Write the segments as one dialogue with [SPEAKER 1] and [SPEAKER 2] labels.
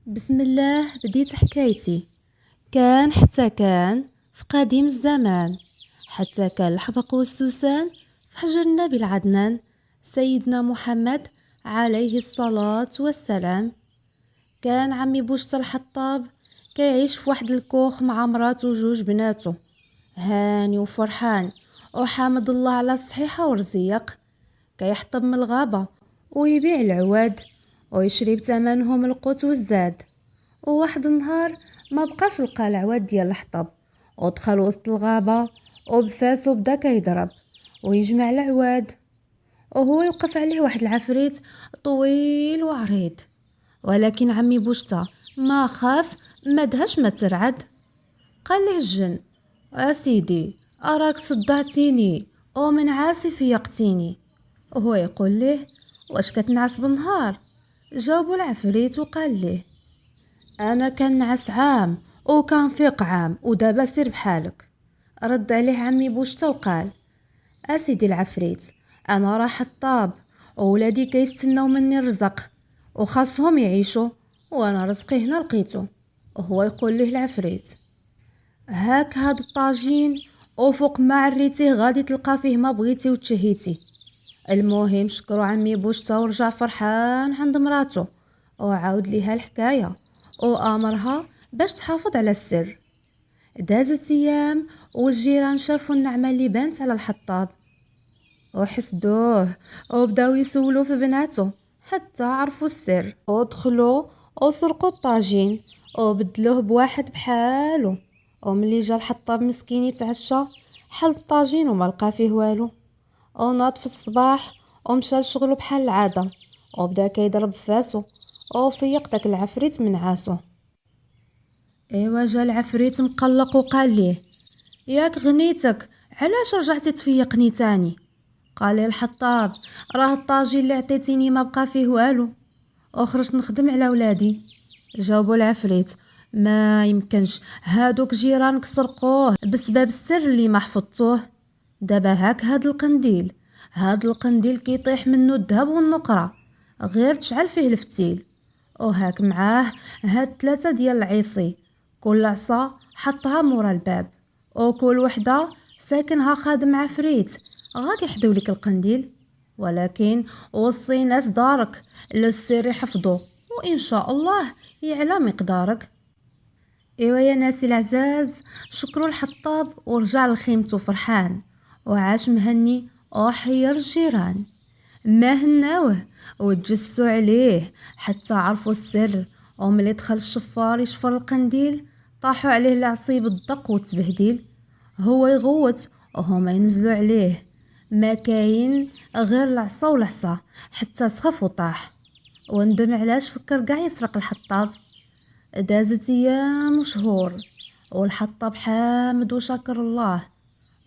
[SPEAKER 1] بسم الله بديت حكايتي. كان حتى كان في قديم الزمان، حتى كان الحبق والسوسان في حجر النبي العدنان سيدنا محمد عليه الصلاة والسلام. كان عمي بوشت الحطاب كيعيش في واحد الكوخ مع مراته وجوج بناته، هاني وفرحان وحامد الله على الصحيحة ورزيق. كيحطب من الغابة ويبيع العواد ويشري بثمنهم القوت والزاد. وواحد النهار ما بقاش لقى العواد ديال الحطب، ودخل وسط الغابة وبفاسو بدا كيضرب ويجمع العواد. وهو يوقف عليه واحد العفريت طويل وعريض، ولكن عمي بوشتا ما خاف، ما دهش ما ترعد. قال له الجن: اسيدي اراك صدعتيني ومن عاسف يقتيني. وهو يقول له: واش كتنعس بالنهار؟ جاوبو العفريت وقال له: انا كنعس عام وكنفيق عام، ودابا سير بحالك. رد عليه عمي بوشتا وقال: اسيدي العفريت، انا راه حطاب وولادي كيستناو مني الرزق وخاصهم يعيشوا، وانا رزقي هنا لقيته. وهو يقول له العفريت: هاك هاد الطاجين، وفوق ما عريتيه غادي تلقى فيه ما بغيتي وتشهيتي. المهم شكرو عمي بوشتا ورجع فرحان عند مراته، وعاود ليها الحكاية وامرها باش تحافظ على السر. دازت ايام والجيران شافوا النعمة اللي بانت على الحطاب وحسدوه، وبداو يسولوا في بناته حتى عرفوا السر، ودخلوا وسرقوا الطاجين وبدلوه بواحد بحالو. وملي جا الحطاب مسكين يتعشى، حل الطاجين وما لقى فيه والو، وناض في الصباح ومشى لشغلو بحال العاده، وبدا كيضرب فاسو وفيق داك العفريت من عاسو. ايوا جا العفريت مقلق وقال ليه: ياك غنيتك، علاش رجعتي تفيقني تاني؟ قال لي الحطاب: راه الطاجين اللي عطيتيني ما بقى فيه والو، وخرجت نخدم على ولادي. جاوبوا العفريت: ما يمكنش، هادوك جيرانك سرقوه بسبب السر اللي ما حفظتوه. دابا هاك هاد القنديل كيطيح منه الذهب والنقرة، غير تشعل فيه الفتيل. وهاك معاه هاد 3 ديال العيصي، كل عصا حطها مورا الباب، وكل وحدة ساكنها خادم عفريت غادي يحدو لك القنديل. ولكن وصي ناس دارك للسر يحفظو، وإن شاء الله يعلى مقدارك. ايوا يا ناسي العزاز، شكروا الحطاب ورجع لخيمته فرحان، وعاش مهني وحير الجيران. ما هناوه وتجسوا عليه حتى عرفوا السر، وملي دخل الشفار يشفر القنديل طاحوا عليه العصيب الدق والتبهديل. هو يغوت وهما ينزلوا عليه، ما كاين غير العصا والعصا، حتى سخف وطاح وندم علاش فكر قاع يسرق الحطاب. دازت ايام وشهور والحطاب حامد وشكر الله.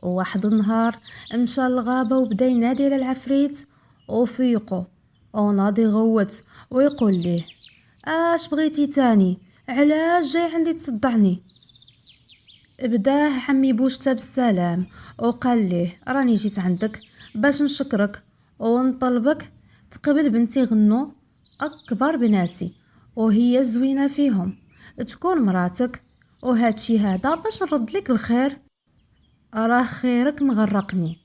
[SPEAKER 1] وواحد النهار مشى للغابة وبدا ينادي على العفريت وفيقو، وناضي يغوت ويقول ليه: اش بغيتي تاني؟ علاش جاي عندي تصدعني؟ بداه عمي بوشتا بالسلام وقال ليه: راني جيت عندك باش نشكرك ونطلبك تقبل بنتي غنو، اكبر بناتي وهي زوينة فيهم، تكون مراتك. وهادشي هذا باش نرد لك الخير، راه خيرك مغرقني.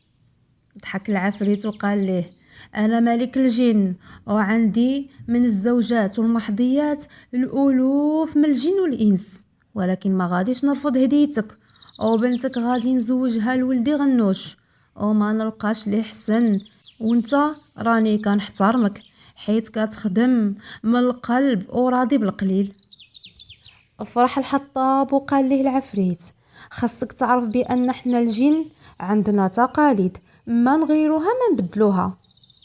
[SPEAKER 1] ضحك العفريت وقال ليه: انا ملك الجن، وعندي من الزوجات والمحظيات الالوف من الجن والانس، ولكن ما غاديش نرفض هديتك، وبنتك غادي نزوجها لولدي غنوش، وما نلقاش لي حسن. وانت راني كنحترمك حيت كتخدم من القلب وراضي بالقليل. فرح الحطاب وقال ليه العفريت: خاصك تعرف بان حنا الجن عندنا تقاليد ما نغيروها ما نبدلوها.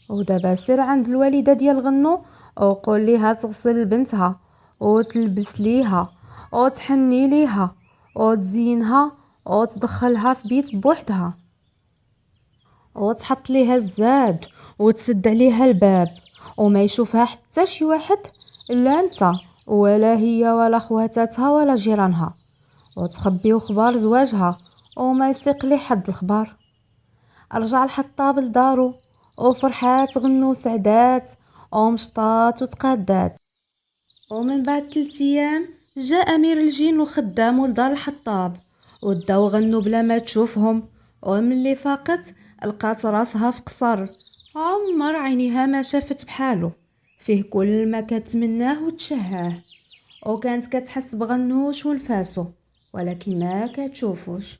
[SPEAKER 1] ودابا سير عند الوالده ديال غنو وقول ليها تغسل بنتها وتلبس ليها وتحني ليها وتزينها وتدخلها في بيت بوحدها، وتحط ليها الزاد وتسد عليها الباب، وما يشوفها حتى شي واحد، لا انت ولا هي ولا خواتاتها ولا جيرانها، وتخبيو خبار زواجها وما يسيق لي حد الخبار. رجع الحطاب لدارو وفرحات غنو سعدات ومشطات وتقادات. ومن بعد 3 أيام جاء أمير الجن وخدامو لدار الحطاب، وداو غنوا بلا ما تشوفهم. وملي فاقت لقات راسها في قصر عمر عينيها ما شافت بحالو، فيه كل ما كتمناه وتشهاه، وكانت كتحس بغنوش ونفاسو ولكن ما كتشوفوش.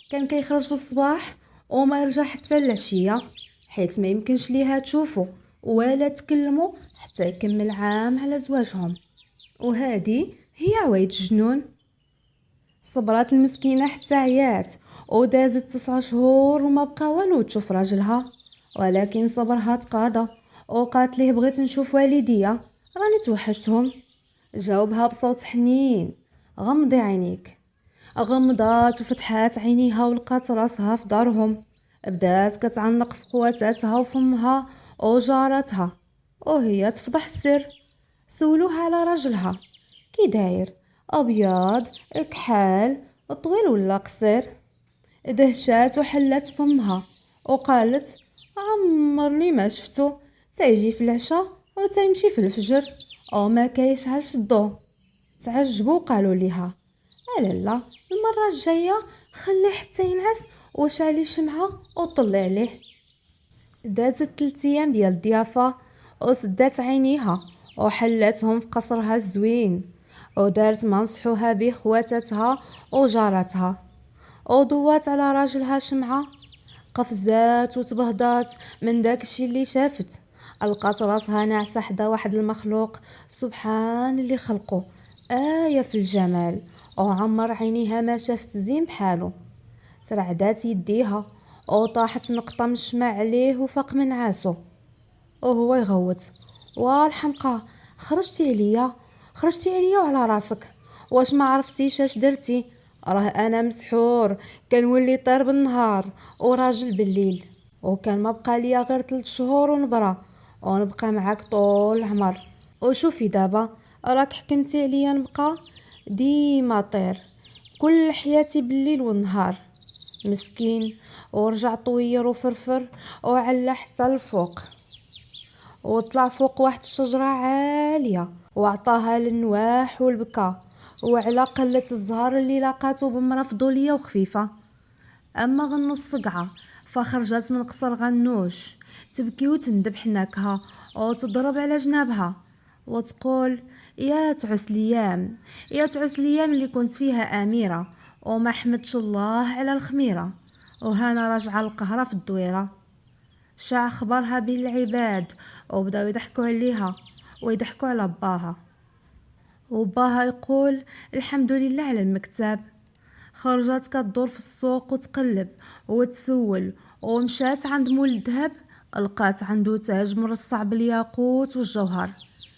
[SPEAKER 1] كان كيخرج في الصباح وما يرجع حتى العشية، حيت ما يمكنش ليها تشوفو ولا تكلمو حتى يكمل عام على زواجهم. وهذه هي عوايد الجنون. صبرات المسكينة حتى عيات، ودازت 9 شهور وما بقى والو تشوف راجلها، ولكن صبرها تقاضى. وقالت ليه بغيت نشوف والديا، راني توحشتهم. جاوبها بصوت حنين: غمضي عينيك. غمضات وفتحات عينيها ولقات راسها في دارهم. بدات كتعنق في خواتاتها وفمها وجارتها، وهي تفضح السر. سولوها على راجلها: كي داير؟ ابيض، كحال، طويل ولا قصير؟ دهشات وحلت فمها وقالت: عمرني ما شفتو، تيجي في العشاء وتيمشي في الفجر وما كيشعلش الضو. تعجبوا قالوا ليها: لا المره الجايه خليه حتى ينعس وشعلي شمعه وطلي عليه. دازت 3 أيام ديال الضيافه، وسدات عينيها وحلاتهم في قصرها الزوين، ودارت ما نصحوها به خواتاتها وجارتها، وضوات على راجلها شمعة. قفزات وتبهضات من داك الشي اللي شافت. لقات راسها ناعسة حدا واحد المخلوق سبحان اللي خلقه، آية في الجمال، وعمر عينيها ما شافت زين بحالو. ترعدات يديها وطاحت نقطة من الشمع عليه وفاق من عاسو، وهو يغوت: والحمقى، خرجتي عليا وعلى راسك، واش ما عرفتيش اش درتي؟ راه انا مسحور، كنولي طير بالنهار وراجل بالليل، وكان ما بقى ليا غير 3 شهور ونبرى ونبقى معاك طول العمر. وشوفي دابا راك حكمتي عليا نبقى ديما طير كل حياتي بالليل والنهار. مسكين، ورجع طوير وفرفر وعلى حتى الفوق، وطلع فوق واحد الشجرة عالية وعطاها للنواح والبكا وعلى قلة الزهر اللي لاقاتو بمرة فضولية وخفيفة. أما غنو الصقعة فخرجت من قصر غنوش تبكي وتندب حناكها وتضرب على جنابها وتقول: يا تعس ليام، يا تعس ليام اللي كنت فيها أميرة وما حمدش الله على الخميرة، وهانا راجعة القهرة في الدويرة. شاع خبرها بين العباد وبداو يضحكوا عليها ويضحكوا على باها، وباها يقول: الحمد لله على المكتب. خرجت كتدور في السوق وتقلب وتسول، ومشات عند مول الذهب، لقات عنده تاج مرصع بالياقوت والجوهر.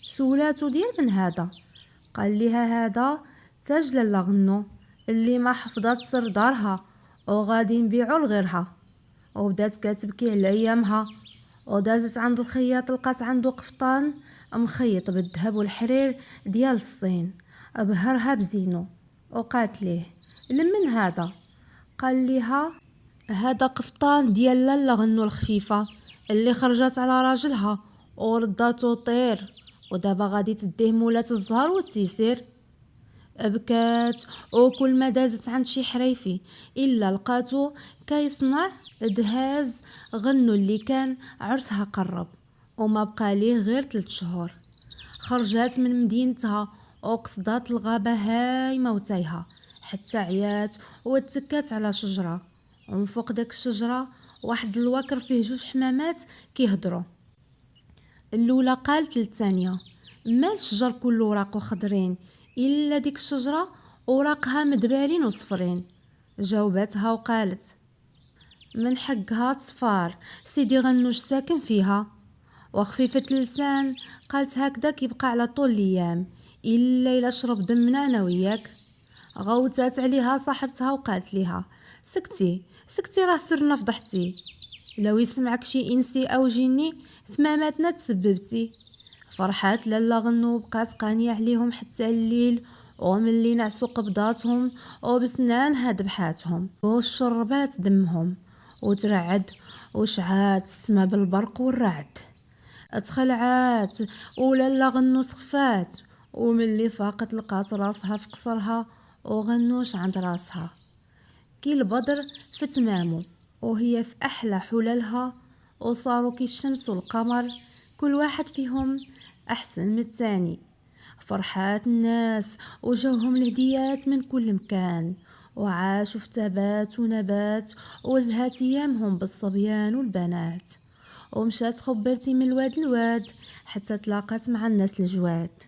[SPEAKER 1] سولاتو: ديال من هذا؟ قال لها: هذا تاج لالا غنو اللي ما حفظت سر دارها وغادي نبيعو لغيرها. وبدات كتبكي على ايامها، ودازت عند الخياط، لقات عنده قفطان مخيط بالذهب والحرير ديال الصين، ابهرها بزينو. وقالت ليه: لمن هذا؟ قال ليها: هذا قفطان ديال لالا غنو الخفيفه اللي خرجت على راجلها ورداتو طير، ودابا غادي تديه مولات الزهر والتيسير. بكات، وكل ما دازت عند شي حريفي الا لقاتو كيصنع دهاز غنو اللي كان عرسها قرب وما بقى ليه غير 3 شهور. خرجات من مدينتها وقصدات الغابة هايمة وتايهة حتى عيات وتسكات على شجرة، ومن فوق داك الشجرة واحد الوكر فيه 2 حمامات كيهضروا. الاولى قالت للثانيه: مال الشجر كله وراقو خضرين الا ديك الشجره وراقها مدبارين وصفرين؟ جاوبتها وقالت: من حقها تصفار، سيدي غنوش ساكن فيها. وخفيفة اللسان قالت: هكذا كيبقى على طول الايام الا شرب دمنا انا وياك. غوتات عليها صاحبتها وقالت ليها: سكتي راه سرنا فضحتي، لو يسمعك شي انسي او جني فماماتنا تسببتي. فرحات لالا غنو بقات قانية عليهم حتى الليل، وملي نعسو قبضاتهم وبسنانها ذبحاتهم وشربات دمهم وترعد وشعات السما بالبرق والرعد. اتخلعات ولالا غنو سخفات وملي فاقت لقات راسها في قصرها وغنوش عند راسها. كي البدر في تمامه وهي في احلى حلالها، وصاروا كي الشمس والقمر، كل واحد فيهم احسن من الثاني. فرحات الناس وجوهم الهديات من كل مكان، وعاشوا في تبات ونبات، وزهات ايامهم بالصبيان والبنات. ومشات خبرتي من الواد الواد حتى تلاقت مع الناس الجواد.